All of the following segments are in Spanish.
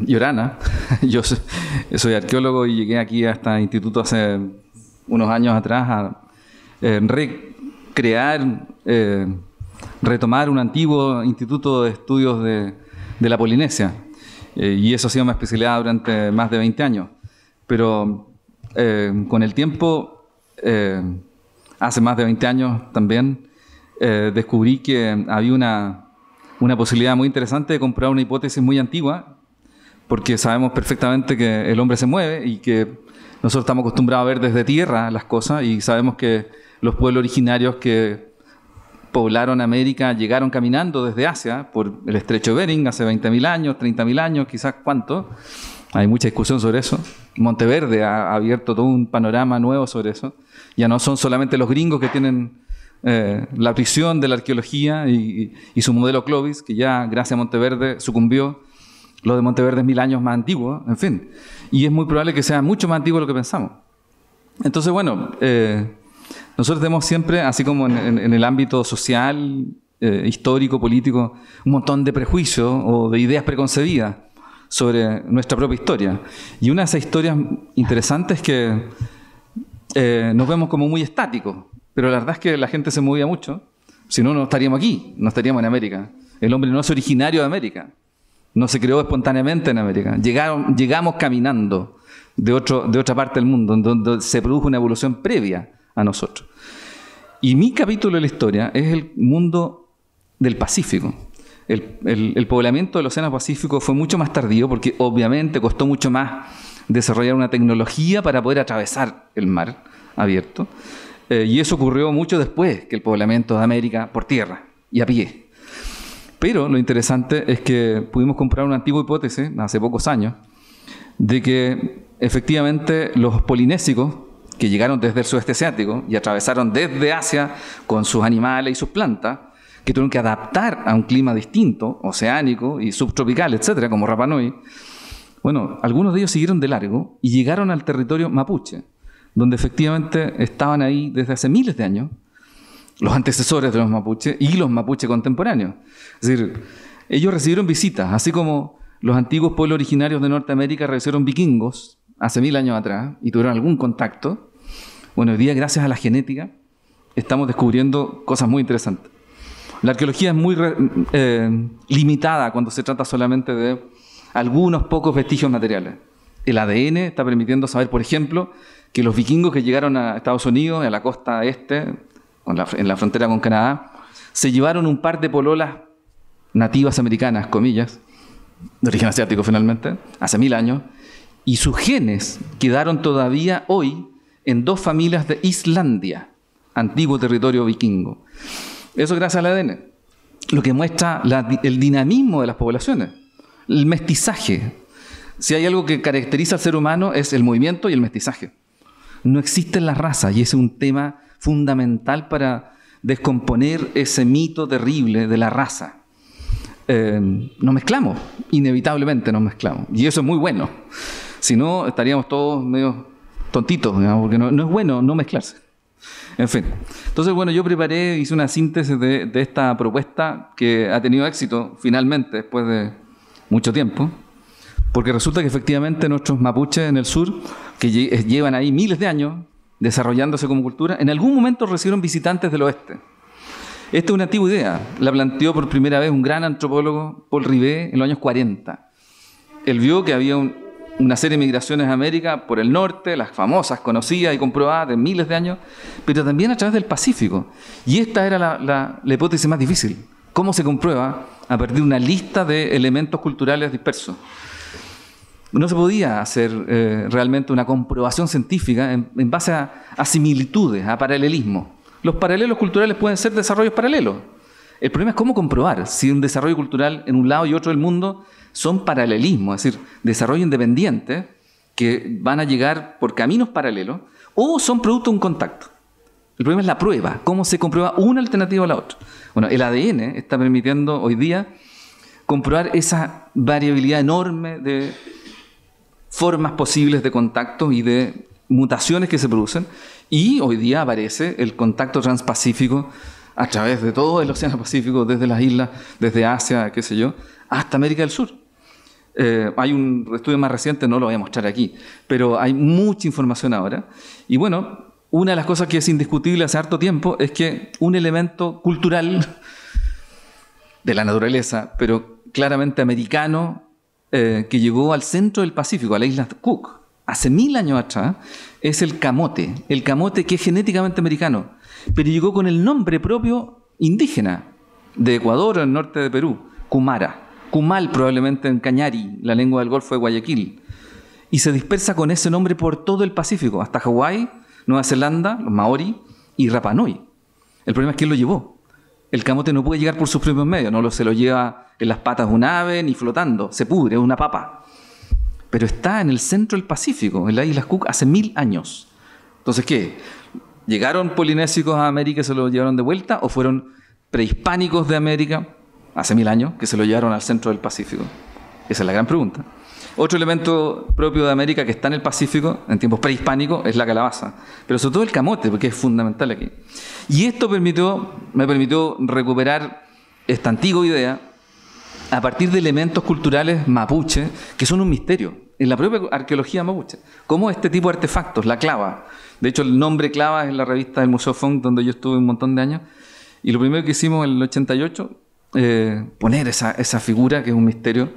Yorana. Soy arqueólogo y llegué aquí a este instituto hace unos años atrás a recrear, retomar un antiguo instituto de estudios de la Polinesia. Y eso ha sido mi especialidad durante más de 20 años. Pero con el tiempo, hace más de 20 años también, descubrí que había una posibilidad muy interesante de comprobar una hipótesis muy antigua, porque sabemos perfectamente que el hombre se mueve y que nosotros estamos acostumbrados a ver desde tierra las cosas, y sabemos que los pueblos originarios que poblaron América llegaron caminando desde Asia por el estrecho de Bering hace 20.000 años, 30.000 años, quizás cuánto. Hay mucha discusión sobre eso. Monteverde ha abierto todo un panorama nuevo sobre eso. Ya no son solamente los gringos que tienen la prisión de la arqueología y su modelo Clovis, que ya gracias a Monteverde sucumbió. Lo de Monteverde es 1000 años más antiguo, en fin. Y es muy probable que sea mucho más antiguo de lo que pensamos. Entonces, bueno, nosotros tenemos siempre, así como en el ámbito social, histórico, político, un montón de prejuicios o de ideas preconcebidas sobre nuestra propia historia. Y una de esas historias interesantes es que nos vemos como muy estáticos, pero la verdad es que la gente se movía mucho. Si no, no estaríamos aquí, no estaríamos en América. El hombre no es originario de América, no se creó espontáneamente en América. Llegamos caminando de otra parte del mundo, donde se produjo una evolución previa a nosotros. Y mi capítulo de la historia es el mundo del Pacífico. El poblamiento del Océano Pacífico fue mucho más tardío, porque obviamente costó mucho más desarrollar una tecnología para poder atravesar el mar abierto. Y eso ocurrió mucho después que el poblamiento de América por tierra y a pie. Pero lo interesante es que pudimos comprobar una antigua hipótesis, hace pocos años, de que efectivamente los polinésicos, que llegaron desde el sudeste asiático y atravesaron desde Asia con sus animales y sus plantas, que tuvieron que adaptar a un clima distinto, oceánico y subtropical, etcétera, como Rapa Nui. Bueno, algunos de ellos siguieron de largo y llegaron al territorio mapuche, donde efectivamente estaban ahí desde hace miles de años los antecesores de los mapuches y los mapuches contemporáneos. Es decir, ellos recibieron visitas, así como los antiguos pueblos originarios de Norteamérica recibieron vikingos hace 1000 años atrás y tuvieron algún contacto. Bueno, hoy día, gracias a la genética, estamos descubriendo cosas muy interesantes. La arqueología es muy limitada cuando se trata solamente de algunos pocos vestigios materiales. El ADN está permitiendo saber, por ejemplo, que los vikingos que llegaron a Estados Unidos, a la costa este, en la frontera con Canadá, se llevaron un par de pololas nativas americanas, comillas, de origen asiático finalmente, hace 1000 años, y sus genes quedaron todavía hoy en 2 familias de Islandia, antiguo territorio vikingo. Eso gracias al ADN, lo que muestra el dinamismo de las poblaciones, el mestizaje. Si hay algo que caracteriza al ser humano es el movimiento y el mestizaje. No existen las razas y ese es un tema fundamental para descomponer ese mito terrible de la raza. Nos mezclamos, inevitablemente nos mezclamos, y eso es muy bueno. Si no, estaríamos todos medio tontitos, digamos, porque no es bueno no mezclarse. En fin, entonces, bueno, yo hice una síntesis de esta propuesta que ha tenido éxito finalmente después de mucho tiempo, porque resulta que efectivamente nuestros mapuches en el sur, que llevan ahí miles de años desarrollándose como cultura, en algún momento recibieron visitantes del oeste. Esta es una antigua idea, la planteó por primera vez un gran antropólogo, Paul Rivet, en los años 40. Él vio que había una serie de migraciones a América por el norte, las famosas, conocidas y comprobadas de miles de años, pero también a través del Pacífico. Y esta era la hipótesis más difícil. ¿Cómo se comprueba? A partir de una lista de elementos culturales dispersos. No se podía hacer realmente una comprobación científica en base a similitudes, a paralelismo. Los paralelos culturales pueden ser desarrollos paralelos. El problema es cómo comprobar si un desarrollo cultural en un lado y otro del mundo son paralelismos, es decir, desarrollo independiente que van a llegar por caminos paralelos o son producto de un contacto. El problema es la prueba, cómo se comprueba una alternativa a la otra. Bueno, el ADN está permitiendo hoy día comprobar esa variabilidad enorme de formas posibles de contacto y de mutaciones que se producen, y hoy día aparece el contacto transpacífico a través de todo el Océano Pacífico, desde las islas, desde Asia, qué sé yo, hasta América del Sur. Hay un estudio más reciente, no lo voy a mostrar aquí, pero hay mucha información ahora. Y bueno, una de las cosas que es indiscutible hace harto tiempo es que un elemento cultural de la naturaleza, pero claramente americano, que llegó al centro del Pacífico, a la isla Cook, hace 1000 años atrás, es el camote. El camote que es genéticamente americano, pero llegó con el nombre propio indígena de Ecuador o el norte de Perú, Kumara. Kumal probablemente en Cañari, la lengua del Golfo de Guayaquil. Y se dispersa con ese nombre por todo el Pacífico, hasta Hawái, Nueva Zelanda, los Maori y Rapa Nui. El problema es quién lo llevó. El camote no puede llegar por sus propios medios, no se lo lleva en las patas de un ave ni flotando, se pudre, es una papa. Pero está en el centro del Pacífico, en las Islas Cook, hace 1000 años. Entonces, ¿qué? ¿Llegaron polinésicos a América y se lo llevaron de vuelta? ¿O fueron prehispánicos de América, hace 1000 años, que se lo llevaron al centro del Pacífico? Esa es la gran pregunta. Otro elemento propio de América que está en el Pacífico, en tiempos prehispánicos, es la calabaza. Pero sobre todo el camote, porque es fundamental aquí. Y esto me permitió recuperar esta antigua idea a partir de elementos culturales mapuche, que son un misterio en la propia arqueología mapuche. Como este tipo de artefactos, la clava. De hecho, el nombre clava es la revista del Museo Fong, donde yo estuve un montón de años. Y lo primero que hicimos en el 88, poner esa figura, que es un misterio,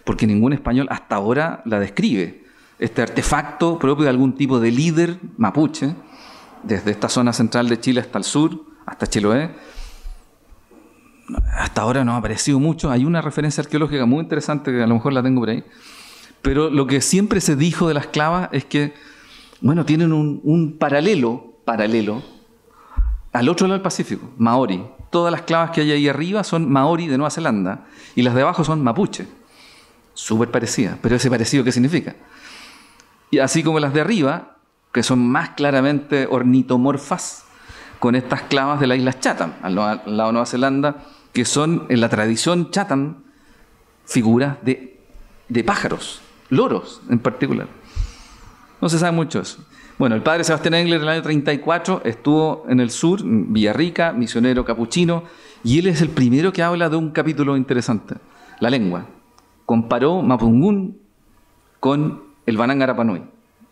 porque ningún español hasta ahora la describe. Este artefacto propio de algún tipo de líder mapuche, desde esta zona central de Chile hasta el sur, hasta Chiloé, hasta ahora no ha aparecido mucho. Hay una referencia arqueológica muy interesante que a lo mejor la tengo por ahí. Pero lo que siempre se dijo de las clavas es que, bueno, tienen un paralelo al otro lado del Pacífico, maori. Todas las clavas que hay ahí arriba son maori de Nueva Zelanda y las de abajo son mapuche. Súper parecidas, pero ese parecido, ¿qué significa? Y así como las de arriba, que son más claramente ornitomorfas, con estas clavas de las islas Chatham, al lado de Nueva Zelanda, que son, en la tradición Chatham, figuras de pájaros, loros en particular. No se sabe mucho eso. Bueno, el padre Sebastián Engler en el año 34 estuvo en el sur, en Villarrica, misionero capuchino, y él es el primero que habla de un capítulo interesante, la lengua. Comparó Mapungún con el Bananga Rapa Nui.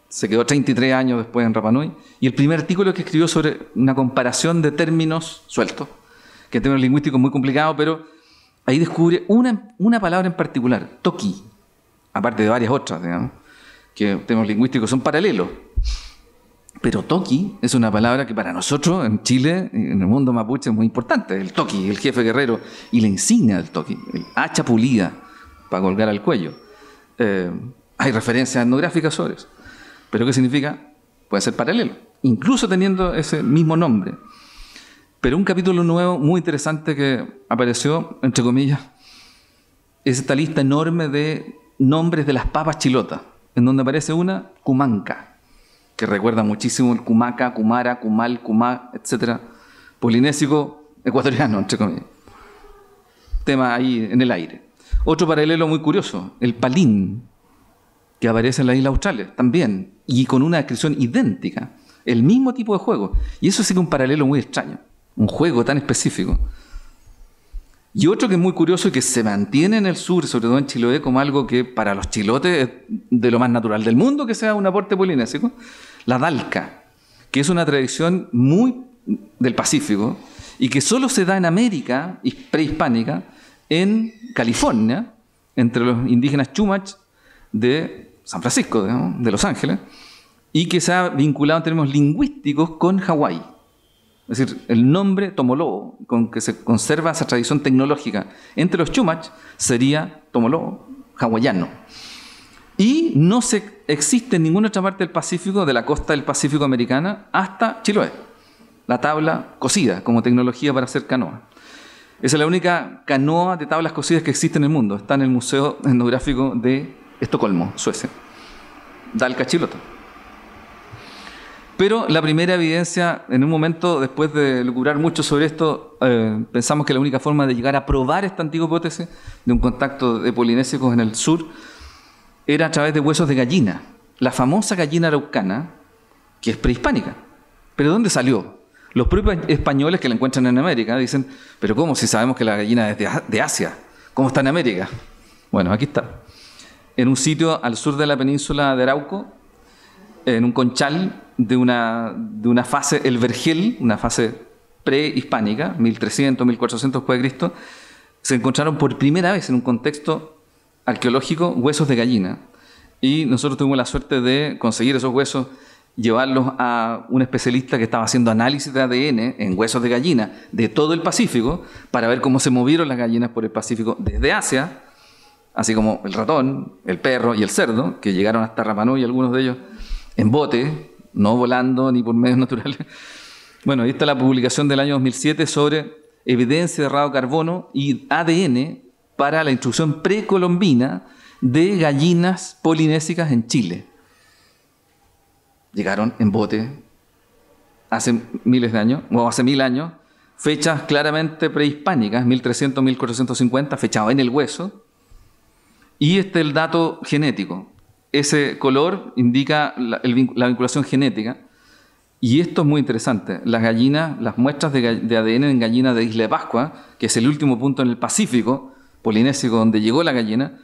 Se quedó 33 años después en Rapa Nui. Y el primer artículo que escribió sobre una comparación de términos sueltos, que en términos lingüísticos es muy complicado, pero ahí descubre una palabra en particular, toki, aparte de varias otras, digamos, que en términos lingüísticos son paralelos. Pero toki es una palabra que para nosotros en Chile, en el mundo mapuche, es muy importante. El toki, el jefe guerrero, y la insignia del toki, el hacha pulida para colgar al cuello. Hay referencias etnográficas sobre eso. ¿Pero qué significa? Puede ser paralelo, incluso teniendo ese mismo nombre. Pero un capítulo nuevo, muy interesante, que apareció, entre comillas, es esta lista enorme de nombres de las papas chilotas, en donde aparece una Cumanca, que recuerda muchísimo el Cumaca, Cumara, Cumal, Cumá, etc. Polinésico ecuatoriano, entre comillas. Tema ahí en el aire. Otro paralelo muy curioso, el Palín, que aparece en las Islas Australes también, y con una descripción idéntica, el mismo tipo de juego. Y eso sí que es un paralelo muy extraño, un juego tan específico. Y otro que es muy curioso y que se mantiene en el sur, sobre todo en Chiloé, como algo que para los chilotes es de lo más natural del mundo que sea un aporte polinésico, la dalca, que es una tradición muy del Pacífico y que solo se da en América prehispánica, en California, entre los indígenas Chumash de San Francisco, digamos, de Los Ángeles, y que se ha vinculado en términos lingüísticos con Hawái. Es decir, el nombre Tomolobo, con que se conserva esa tradición tecnológica entre los Chumash, sería Tomolobo, hawaiano. Y no existe en ninguna otra parte del Pacífico, de la costa del Pacífico americana, hasta Chiloé. La tabla cosida como tecnología para hacer canoa. Esa es la única canoa de tablas cosidas que existe en el mundo. Está en el Museo Etnográfico de Estocolmo, Suecia. Dalca chilota. Pero la primera evidencia, en un momento, después de lucurar mucho sobre esto, pensamos que la única forma de llegar a probar esta antigua hipótesis de un contacto de polinésicos en el sur era a través de huesos de gallina. La famosa gallina araucana, que es prehispánica. ¿Pero dónde salió? Los propios españoles que la encuentran en América dicen, ¿pero cómo si sabemos que la gallina es de Asia? ¿Cómo está en América? Bueno, aquí está. en un sitio al sur de la península de Arauco, en un conchal de una fase, el Vergel, una fase prehispánica, 1300, 1400 después de Cristo, se encontraron por primera vez en un contexto arqueológico huesos de gallina. Y nosotros tuvimos la suerte de conseguir esos huesos, llevarlos a un especialista que estaba haciendo análisis de ADN en huesos de gallina de todo el Pacífico para ver cómo se movieron las gallinas por el Pacífico desde Asia, así como el ratón, el perro y el cerdo, que llegaron hasta Rapa Nui, algunos de ellos en bote, no volando ni por medios naturales. Bueno, ahí está la publicación del año 2007 sobre evidencia de radiocarbono y ADN para la instrucción precolombina de gallinas polinésicas en Chile. Llegaron en bote hace miles de años, o hace 1000 años, fechas claramente prehispánicas, 1300, 1450, fechado en el hueso. Y este es el dato genético. Ese color indica la vinculación genética. Y esto es muy interesante. Las gallinas, las muestras de ADN en gallinas de Isla de Pascua, que es el último punto en el Pacífico polinésico donde llegó la gallina,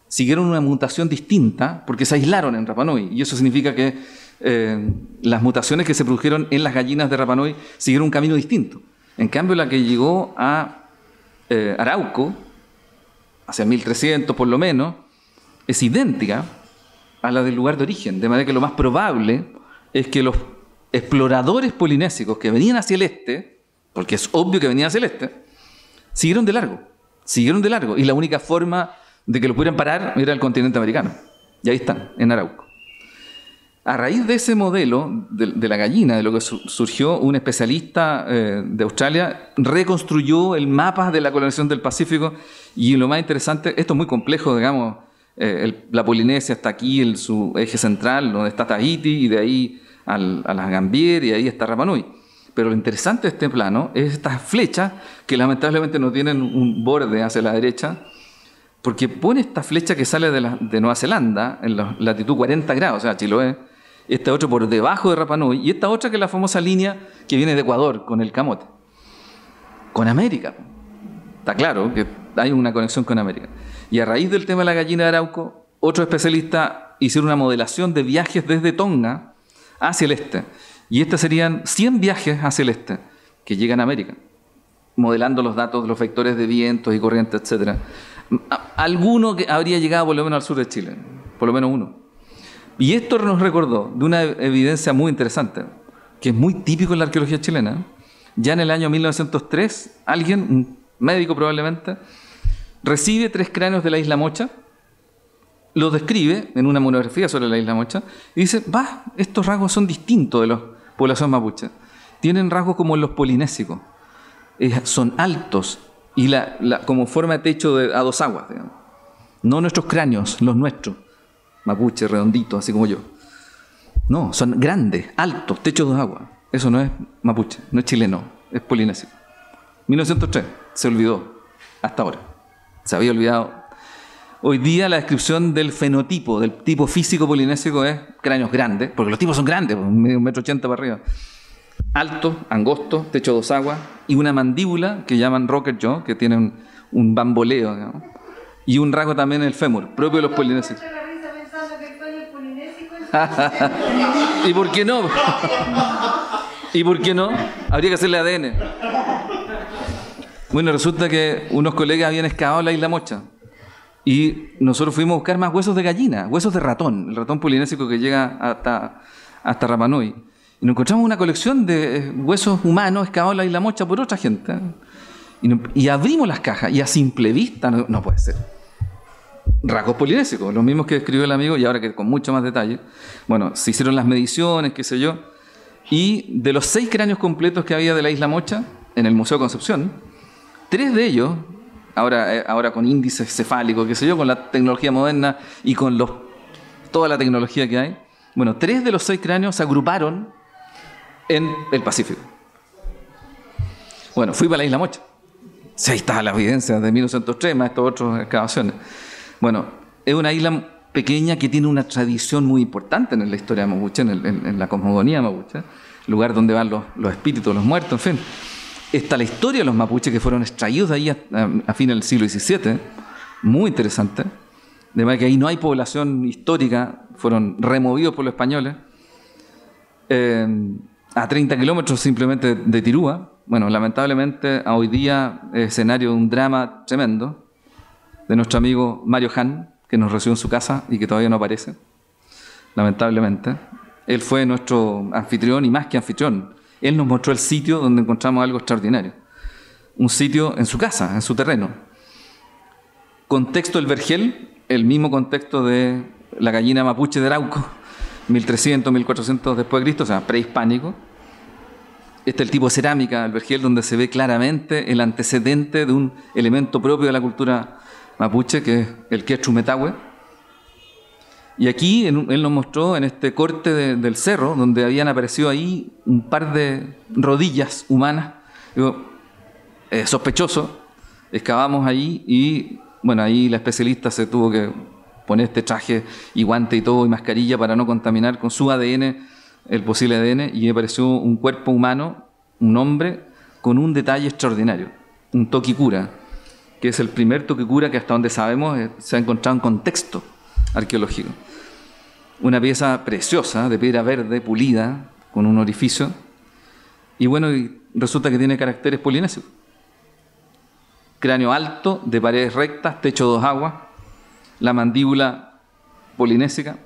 siguieron una mutación distinta porque se aislaron en Rapa Nui. Y eso significa que las mutaciones que se produjeron en las gallinas de Rapa Nui siguieron un camino distinto. En cambio, la que llegó a Arauco, hacia 1300 por lo menos, es idéntica a la del lugar de origen. De manera que lo más probable es que los exploradores polinésicos que venían hacia el este, porque es obvio que venían hacia el este, siguieron de largo. Y la única forma de que lo pudieran parar era el continente americano. Y ahí están, en Arauco. A raíz de ese modelo de la gallina, de lo que surgió, un especialista de Australia reconstruyó el mapa de la colonización del Pacífico. Y lo más interesante, esto es muy complejo, digamos, la Polinesia está aquí en su eje central, donde está Tahiti, y de ahí a las Gambier, y ahí está Rapa Nui. Pero lo interesante de este plano es estas flechas que lamentablemente no tienen un borde hacia la derecha, porque pone esta flecha que sale de Nueva Zelanda, en la latitud 40 grados, o sea, Chiloé, esta otra por debajo de Rapa Nui, y esta otra que es la famosa línea que viene de Ecuador, con el camote. Con América. Está claro que hay una conexión con América. Y a raíz del tema de la gallina de Arauco, otros especialistas hicieron una modelación de viajes desde Tonga hacia el este. Y estos serían 100 viajes hacia el este que llegan a América, modelando los datos de los vectores de vientos y corrientes, etc. Alguno que habría llegado por lo menos al sur de Chile, por lo menos uno. Y esto nos recordó de una evidencia muy interesante, que es muy típico en la arqueología chilena. Ya en el año 1903, alguien, un médico probablemente, recibe 3 cráneos de la isla Mocha, los describe en una monografía sobre la isla Mocha, y dice, estos rasgos son distintos de la población mapuche. Tienen rasgos como los polinésicos. Son altos y como forma de techo a 2 aguas, digamos. No nuestros cráneos, los nuestros. Mapuche, redonditos, así como yo. No, son grandes, altos, techo de 2 aguas. Eso no es mapuche, no es chileno, es polinesio. 1903, se olvidó, hasta ahora. Se había olvidado. Hoy día la descripción del fenotipo, del tipo físico polinésico es cráneos grandes, porque los tipos son grandes, 1,80 m para arriba. Alto, angosto, techo 2 aguas, y una mandíbula que llaman rocket jaw, que tiene un bamboleo, digamos, y un rasgo también en el fémur, propio de los polinésios. ¿Y por qué no? ¿Y por qué no? Habría que hacerle ADN. Bueno, resulta que unos colegas habían excavado la isla Mocha y nosotros fuimos a buscar más huesos de gallina, huesos de ratón, el ratón polinésico que llega hasta Rapa Nui. Y nos encontramos una colección de huesos humanos excavados en la isla Mocha por otra gente. Y abrimos las cajas y a simple vista no puede ser. Rasgos polinésicos, los mismos que describió el amigo, y ahora que con mucho más detalle. Bueno, se hicieron las mediciones, qué sé yo, y de los 6 cráneos completos que había de la isla Mocha en el Museo de Concepción, 3 de ellos, ahora con índices cefálicos, qué sé yo, con la tecnología moderna y con toda la tecnología que hay, bueno, 3 de los 6 cráneos se agruparon en el Pacífico. Bueno, fui para la isla Mocha. Sí, ahí está la evidencia de 1903, más estas otras excavaciones. Bueno, es una isla pequeña que tiene una tradición muy importante en la historia mapuche, en la cosmogonía mapuche, lugar donde van los espíritus, los muertos, en fin. Está la historia de los mapuches que fueron extraídos de ahí a fines del siglo XVII, muy interesante. de manera que ahí no hay población histórica, fueron removidos por los españoles, a 30 kilómetros simplemente de Tirúa. Bueno, lamentablemente hoy día es escenario de un drama tremendo de nuestro amigo Mario Hahn, que nos recibió en su casa y que todavía no aparece, lamentablemente. Él fue nuestro anfitrión y más que anfitrión. Él nos mostró el sitio donde encontramos algo extraordinario. Un sitio en su casa, en su terreno. Contexto del vergel, el mismo contexto de la gallina mapuche de Arauco, 1300, 1400 después de Cristo, o sea, prehispánico. Este es el tipo de cerámica, el vergel, donde se ve claramente el antecedente de un elemento propio de la cultura mapuche, que es el quechua metahue. Y aquí él nos mostró en este corte del cerro, donde habían aparecido ahí un par de rodillas humanas. Digo, sospechoso. Excavamos ahí y, bueno, ahí la especialista se tuvo que poner este traje y guante y todo y mascarilla para no contaminar con su ADN, el posible ADN, y apareció un cuerpo humano, un hombre, con un detalle extraordinario, un tokikura, que es el primer tokikura que hasta donde sabemos se ha encontrado en contexto arqueológico. Una pieza preciosa, de piedra verde, pulida, con un orificio, y bueno, y resulta que tiene caracteres polinesios. Cráneo alto, de paredes rectas, techo dos aguas, la mandíbula polinésica,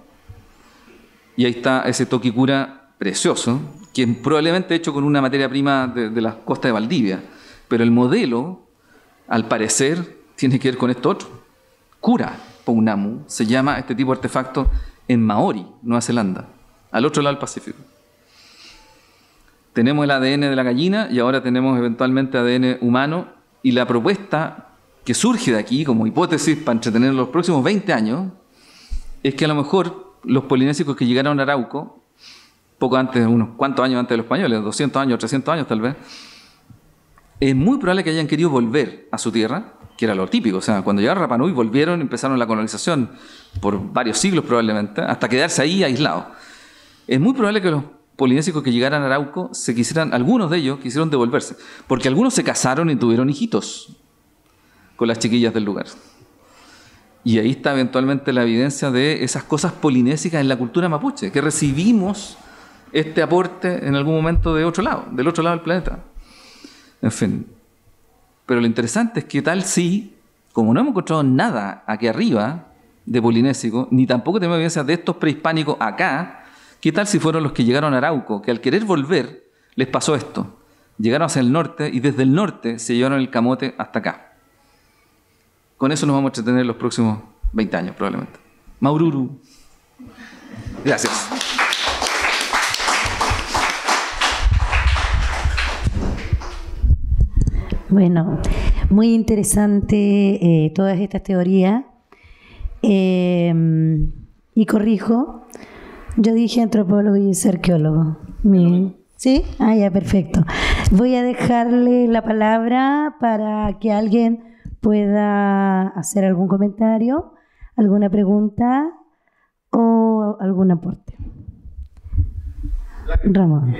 y ahí está ese tokikura precioso, que probablemente hecho con una materia prima de las costas de Valdivia, pero el modelo, al parecer, tiene que ver con esto otro. Kura Pounamu se llama este tipo de artefacto en Maori, Nueva Zelanda, al otro lado del Pacífico. Tenemos el ADN de la gallina y ahora tenemos eventualmente ADN humano, y la propuesta que surge de aquí como hipótesis para entretener los próximos 20 años es que a lo mejor los polinésicos que llegaron a Arauco, poco antes, unos cuantos años antes de los españoles, 200 años, 300 años tal vez, es muy probable que hayan querido volver a su tierra, que era lo típico. O sea, cuando llegaron a Rapa Nui volvieron y empezaron la colonización por varios siglos probablemente, hasta quedarse ahí aislados. Es muy probable que los polinésicos que llegaran a Arauco algunos de ellos quisieron devolverse, porque algunos se casaron y tuvieron hijitos con las chiquillas del lugar. Y ahí está eventualmente la evidencia de esas cosas polinésicas en la cultura mapuche, que recibimos este aporte en algún momento de otro lado, del otro lado del planeta. En fin. Pero lo interesante es que tal si, como no hemos encontrado nada aquí arriba de polinésico, ni tampoco tenemos evidencia de estos prehispánicos acá, ¿qué tal si fueron los que llegaron a Arauco, que al querer volver les pasó esto? Llegaron hacia el norte y desde el norte se llevaron el camote hasta acá. Con eso nos vamos a entretener los próximos 20 años probablemente. Maururu. Gracias. Bueno, muy interesante todas estas teorías. Y corrijo, yo dije antropólogo y es arqueólogo. ¿Sí? Ah, ya, perfecto. Voy a dejarle la palabra para que alguien pueda hacer algún comentario, alguna pregunta o algún aporte. Ramón.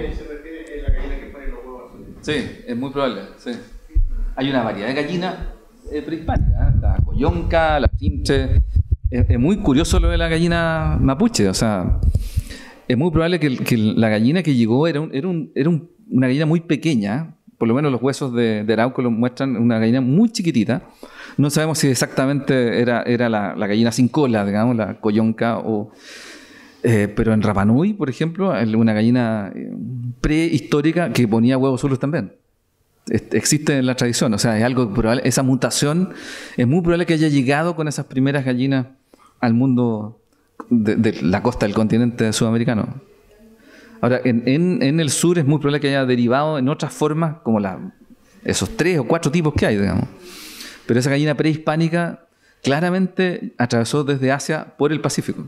Sí, es muy probable, sí. Hay una variedad de gallinas prehispánicas, la coyonca, la pinche. Es muy curioso lo de la gallina mapuche, o sea, es muy probable que la gallina que llegó era una gallina muy pequeña, por lo menos los huesos de Arauco lo muestran, una gallina muy chiquitita. No sabemos si exactamente era la gallina sin cola, digamos, la coyonca, pero en Rapa Nui, por ejemplo, una gallina prehistórica que ponía huevos solos también. Existe en la tradición, o sea, es algo probable. Esa mutación es muy probable que haya llegado con esas primeras gallinas al mundo de la costa del continente sudamericano. Ahora, en el sur es muy probable que haya derivado en otras formas, como esos 3 o 4 tipos que hay, digamos. Pero esa gallina prehispánica claramente atravesó desde Asia por el Pacífico.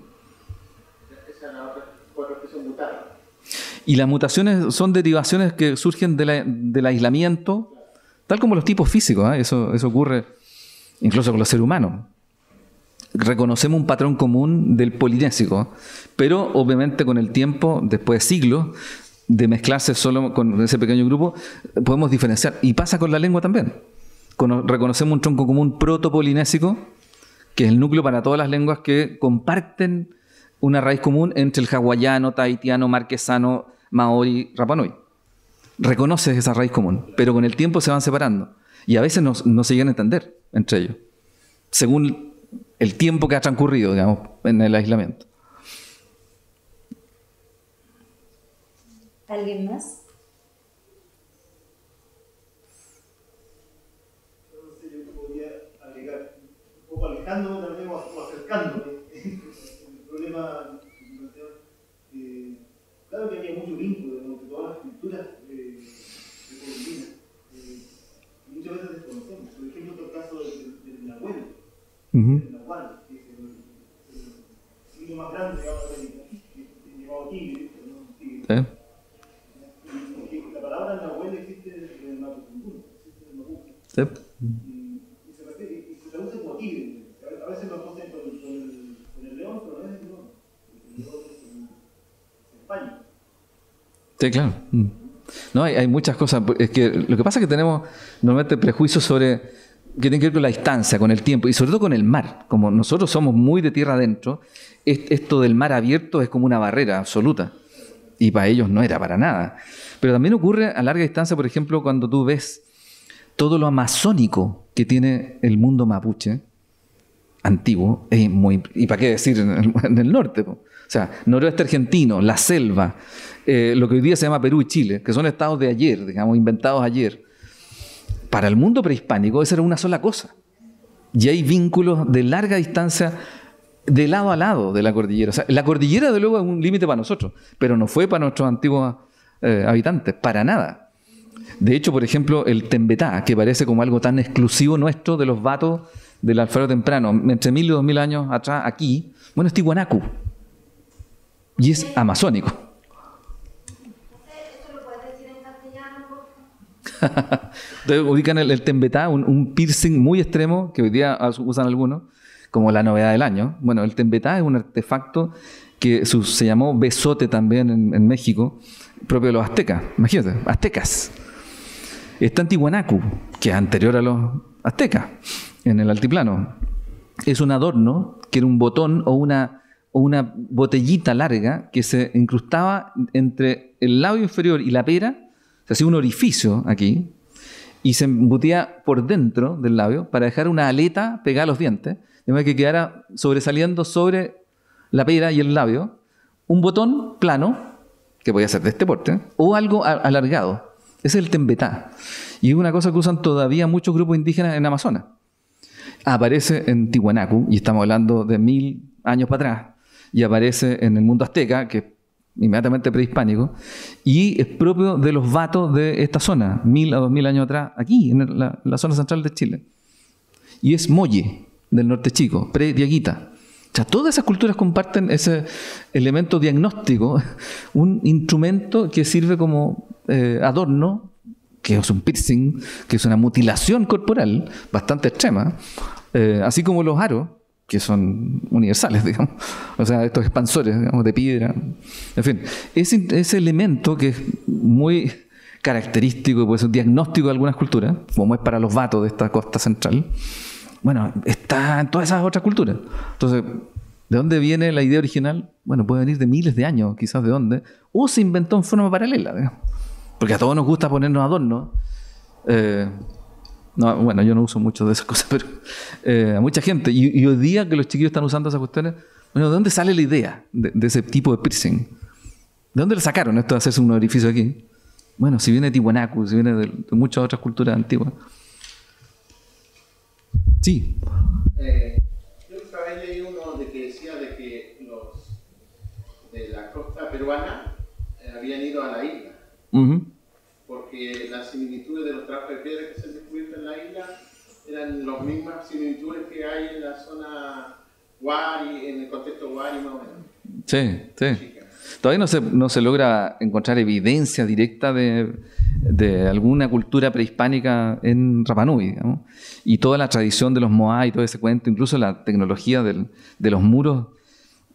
Y las mutaciones son derivaciones que surgen del aislamiento, tal como los tipos físicos, ¿eh? Eso ocurre incluso con los seres humanos. Reconocemos un patrón común del polinésico, pero obviamente con el tiempo, después de siglos de mezclarse solo con ese pequeño grupo, podemos diferenciar. Y pasa con la lengua también. Reconocemos un tronco común proto-polinésico que es el núcleo para todas las lenguas que comparten una raíz común entre el hawaiano, tahitiano, marquesano, maori, Rapa Nui. Reconoces esa raíz común, pero con el tiempo se van separando. Y a veces no se llegan a entender entre ellos, según el tiempo que ha transcurrido, digamos, en el aislamiento. ¿Alguien más? Yo podría agregar, un poco alejándome también o acercándome. El problema, claro que había mucho vínculo entre todas las culturas precolombinas. Muchas veces desconocemos. Por ejemplo, el caso del Nahuel, el Nahual, que es el signo más grande de América, llamado tigre, ¿no? Tigre. La palabra Nahuel existe en el Mapudungun, existe en el Mapuche. Y se traduce como tigre. A veces lo asocian con el león, pero no es el león. El león es España. Sí, claro. No, hay muchas cosas. Es que lo que pasa es que tenemos normalmente prejuicios sobre que tienen que ver con la distancia, con el tiempo y sobre todo con el mar. Como nosotros somos muy de tierra adentro, esto del mar abierto es como una barrera absoluta. Y para ellos no era para nada. Pero también ocurre a larga distancia, por ejemplo, cuando tú ves todo lo amazónico que tiene el mundo mapuche antiguo, es muy, y para qué decir en el norte, o sea, noroeste argentino, la selva, lo que hoy día se llama Perú y Chile, que son estados de ayer, digamos, inventados ayer. Para el mundo prehispánico eso era una sola cosa. Y hay vínculos de larga distancia de lado a lado de la cordillera. O sea, la cordillera, de luego, es un límite para nosotros, pero no fue para nuestros antiguos habitantes, para nada. De hecho, por ejemplo, el Tembetá, que parece como algo tan exclusivo nuestro de los vatos del Alfaro temprano, entre 1000 y 2000 años atrás, aquí, bueno, es Tiwanaku. Y es amazónico. ¿Eso lo puedes decir en castellano, por favor? Entonces ubican el Tembetá, un piercing muy extremo, que hoy día usan algunos, como la novedad del año. Bueno, el Tembetá es un artefacto que se llamó besote también en México, propio de los aztecas. Imagínate, aztecas. Está en Tiwanaku, que es anterior a los aztecas, en el altiplano. Es un adorno que era un botón o una botellita larga que se incrustaba entre el labio inferior y la pera. Se hacía un orificio aquí y se embutía por dentro del labio para dejar una aleta pegada a los dientes, de manera que quedara sobresaliendo sobre la pera y el labio un botón plano, que podía ser de este porte, o algo alargado. Ese es el Tembetá. Y es una cosa que usan todavía muchos grupos indígenas en Amazonas. Aparece en Tiwanaku, y estamos hablando de 1000 años para atrás, y aparece en el mundo azteca, que es inmediatamente prehispánico, y es propio de los vatos de esta zona, 1000 a 2000 años atrás, aquí, en la zona central de Chile. Y es Molle, del norte chico, pre-Diaguita. O sea, todas esas culturas comparten ese elemento diagnóstico, un instrumento que sirve como adorno, que es un piercing, que es una mutilación corporal bastante extrema, así como los aros, que son universales, digamos. O sea, estos expansores, digamos, de piedra. En fin, ese elemento que es muy característico y puede ser diagnóstico de algunas culturas, como es para los vatos de esta costa central, bueno, está en todas esas otras culturas. Entonces, ¿de dónde viene la idea original? Bueno, puede venir de miles de años, quizás de dónde, o se inventó en forma paralela, digamos. Porque a todos nos gusta ponernos adornos. No, bueno, yo no uso mucho de esas cosas, pero a mucha gente. Y hoy día que los chiquillos están usando esas cuestiones, bueno, ¿de dónde sale la idea de ese tipo de piercing? ¿De dónde le sacaron esto de hacerse un orificio aquí? Bueno, si viene de Tiwanaku, si viene de muchas otras culturas antiguas. Sí. Yo otra vez leí uno de que decía de que los de la costa peruana habían ido a la isla. Porque las similitudes de los trabajos de piedra que se han descubierto en la isla eran las mismas similitudes que hay en la zona Wari, en el contexto Wari más o menos. Sí, sí. Todavía no se logra encontrar evidencia directa de alguna cultura prehispánica en Rapa Nui, digamos. Y toda la tradición de los Moai y todo ese cuento, incluso la tecnología de los muros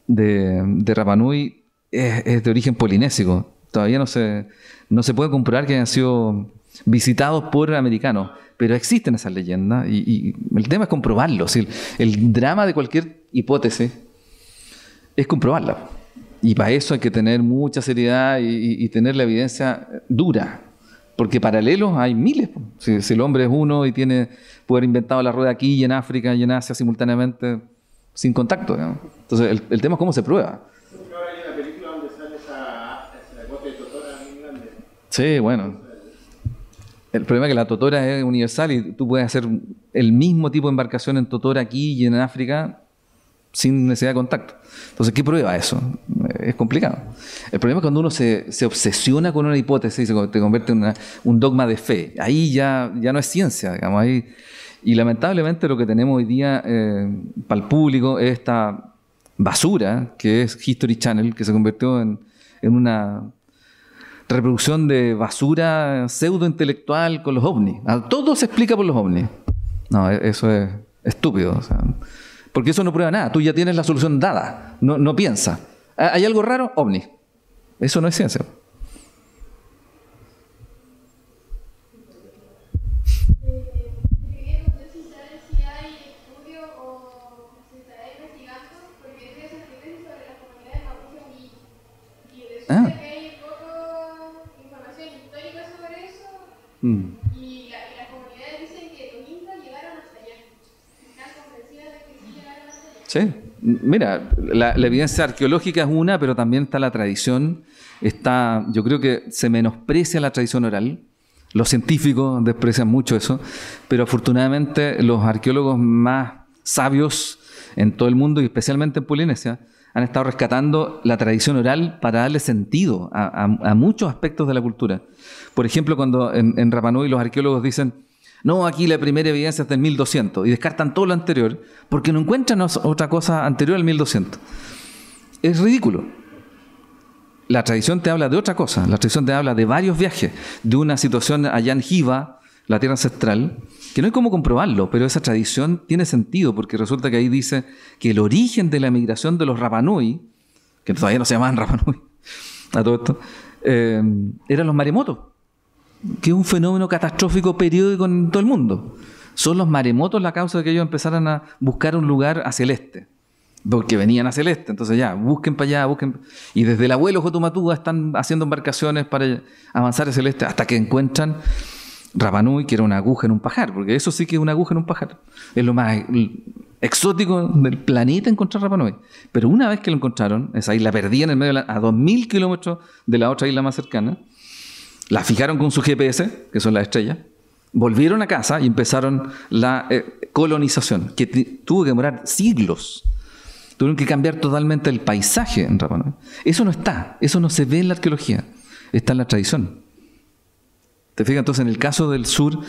de Rapa Nui es de origen polinésico. Todavía no se puede comprobar que hayan sido visitados por americanos, pero existen esas leyendas y el tema es comprobarlo. Si el drama de cualquier hipótesis es comprobarla. Y para eso hay que tener mucha seriedad y tener la evidencia dura. Porque paralelos hay miles. Si el hombre es uno y puede haber inventado la rueda aquí y en África y en Asia simultáneamente sin contacto, digamos. Entonces el tema es cómo se prueba. Ahora hay una película donde sale esa bote de totora bien grande. Sí, bueno. El problema es que la totora es universal y tú puedes hacer el mismo tipo de embarcación en totora aquí y en África sin necesidad de contacto. Entonces, ¿qué prueba eso? Es complicado. El problema es cuando uno se obsesiona con una hipótesis y te convierte en un dogma de fe. Ahí ya no es ciencia, digamos. Y lamentablemente lo que tenemos hoy día para el público es esta basura que es History Channel, que se convirtió en una reproducción de basura pseudo-intelectual con los ovnis. Todo se explica por los ovnis. No, eso es estúpido. O sea, porque eso no prueba nada. Tú ya tienes la solución dada. No piensa. ¿Hay algo raro? OVNI. Eso no es ciencia. Y las comunidades dicen que los incas llegaron hasta allá. Están convencidas de que sí llegaron hasta allá. Sí, mira, la evidencia arqueológica es una, pero también está la tradición. Yo creo que se menosprecia la tradición oral. Los científicos desprecian mucho eso, pero afortunadamente los arqueólogos más sabios en todo el mundo y especialmente en Polinesia han estado rescatando la tradición oral para darle sentido a muchos aspectos de la cultura. Por ejemplo, cuando en Rapa Nui los arqueólogos dicen, no, aquí la primera evidencia es del 1200 y descartan todo lo anterior porque no encuentran otra cosa anterior al 1200. Es ridículo. La tradición te habla de otra cosa. La tradición te habla de varios viajes, de una situación allá en Jiva, la tierra ancestral, que no hay cómo comprobarlo, pero esa tradición tiene sentido porque resulta que ahí dice que el origen de la migración de los Rapa Nui, que todavía no se llamaban Rapa Nui, a todo esto, eran los maremotos, que es un fenómeno catastrófico periódico en todo el mundo. Son los maremotos la causa de que ellos empezaran a buscar un lugar hacia el este, porque venían hacia el este. Entonces ya, busquen para allá, busquen. Y desde el abuelo Jotumatúa están haciendo embarcaciones para avanzar hacia el este hasta que encuentran Rapa Nui, que era una aguja en un pajar, porque eso sí que es una aguja en un pajar. Es lo más exótico del planeta encontrar Rapa Nui. Pero una vez que lo encontraron, esa isla perdida en el medio a 2000 kilómetros de la otra isla más cercana, la fijaron con su GPS, que son las estrellas, volvieron a casa y empezaron la colonización, que tuvo que demorar siglos. Tuvieron que cambiar totalmente el paisaje en Rapa Nui. Eso no está, eso no se ve en la arqueología, está en la tradición. ¿Te fijas? Entonces, en el caso del sur,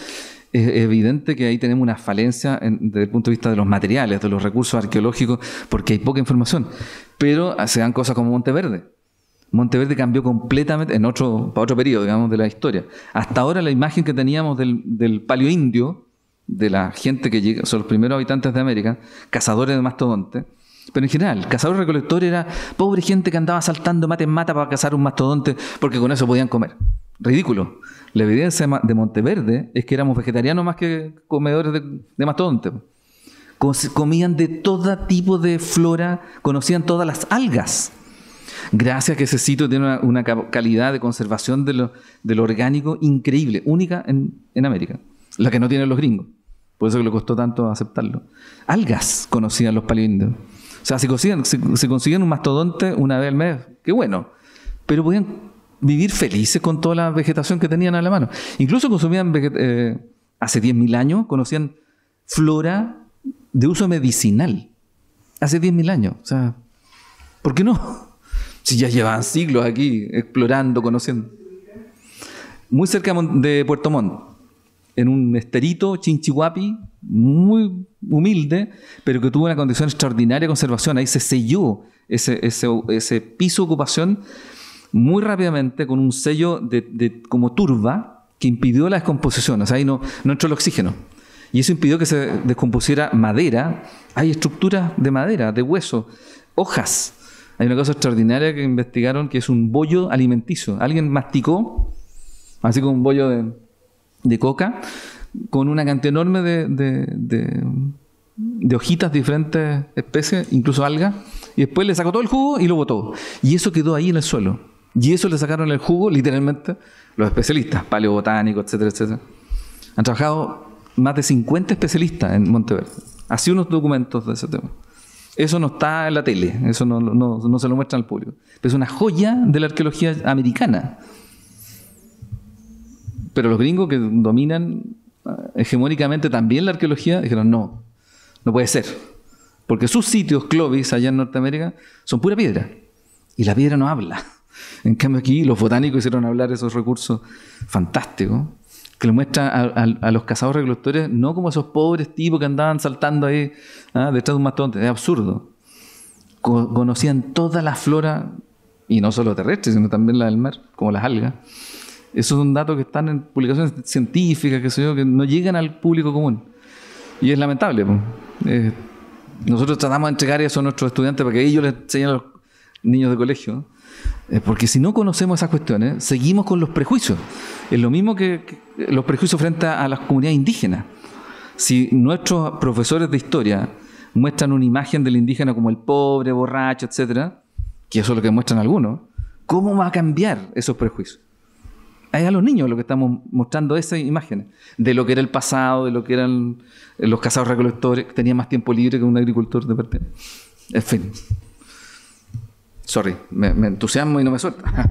es evidente que ahí tenemos una falencia desde el punto de vista de los materiales, de los recursos arqueológicos, porque hay poca información. Pero se dan cosas como Monteverde. Monteverde cambió completamente para otro periodo, digamos, de la historia. Hasta ahora la imagen que teníamos del paleoindio, de la gente que llega, son los primeros habitantes de América, cazadores de mastodonte, pero en general, cazador-recolector era pobre gente que andaba saltando mata en mata para cazar un mastodonte porque con eso podían comer. Ridículo. La evidencia de Monteverde es que éramos vegetarianos más que comedores de mastodonte. Comían de todo tipo de flora, conocían todas las algas. Gracias a que ese sitio tiene una calidad de conservación de lo orgánico increíble, única en América, la que no tienen los gringos. Por eso que le costó tanto aceptarlo. Algas conocían los paleoindios. O sea, si conseguían un mastodonte una vez al mes, qué bueno. Pero podían vivir felices con toda la vegetación que tenían a la mano. Incluso consumían, hace 10.000 años, conocían flora de uso medicinal. Hace 10.000 años. O sea, ¿por qué no? Si ya llevaban siglos aquí explorando, conociendo. Muy cerca de Puerto Montt, en un esterito, Chinchihuapi, muy humilde, pero que tuvo una condición extraordinaria de conservación. Ahí se selló ese piso de ocupación muy rápidamente con un sello como turba que impidió la descomposición. O sea, ahí no entró el oxígeno. Y eso impidió que se descompusiera madera. Hay estructuras de madera, de hueso, hojas. Hay una cosa extraordinaria que investigaron que es un bollo alimenticio. Alguien masticó, así como un bollo de coca con una cantidad enorme de hojitas de diferentes especies, incluso algas, y después le sacó todo el jugo y lo botó. Y eso quedó ahí en el suelo. Y eso le sacaron el jugo, literalmente, los especialistas, paleobotánicos, etcétera, etcétera. Han trabajado más de 50 especialistas en Monteverde. Así unos documentos de ese tema. Eso no está en la tele, eso no se lo muestran al público. Pero es una joya de la arqueología americana. Pero los gringos que dominan hegemónicamente también la arqueología dijeron no puede ser. Porque sus sitios, Clovis, allá en Norteamérica, son pura piedra. Y la piedra no habla. En cambio aquí los botánicos hicieron hablar esos recursos fantásticos que le muestran a los cazadores recolectores no como esos pobres tipos que andaban saltando ahí detrás de un mastodonte. Es absurdo. Conocían toda la flora, y no solo terrestre, sino también la del mar, como las algas. Esos son datos que están en publicaciones científicas, que no llegan al público común. Y es lamentable. Nosotros tratamos de entregar eso a nuestros estudiantes para que ellos les enseñen a los niños de colegio. Porque si no conocemos esas cuestiones, seguimos con los prejuicios. Es lo mismo que los prejuicios frente a las comunidades indígenas. Si nuestros profesores de historia muestran una imagen del indígena como el pobre, borracho, etcétera, que eso es lo que muestran algunos, ¿cómo va a cambiar esos prejuicios? Es a los niños lo que estamos mostrando esas imágenes de lo que era el pasado, de lo que eran los cazadores recolectores, que tenían más tiempo libre que un agricultor de partida. En fin. Sorry, me entusiasmo y no me suelta.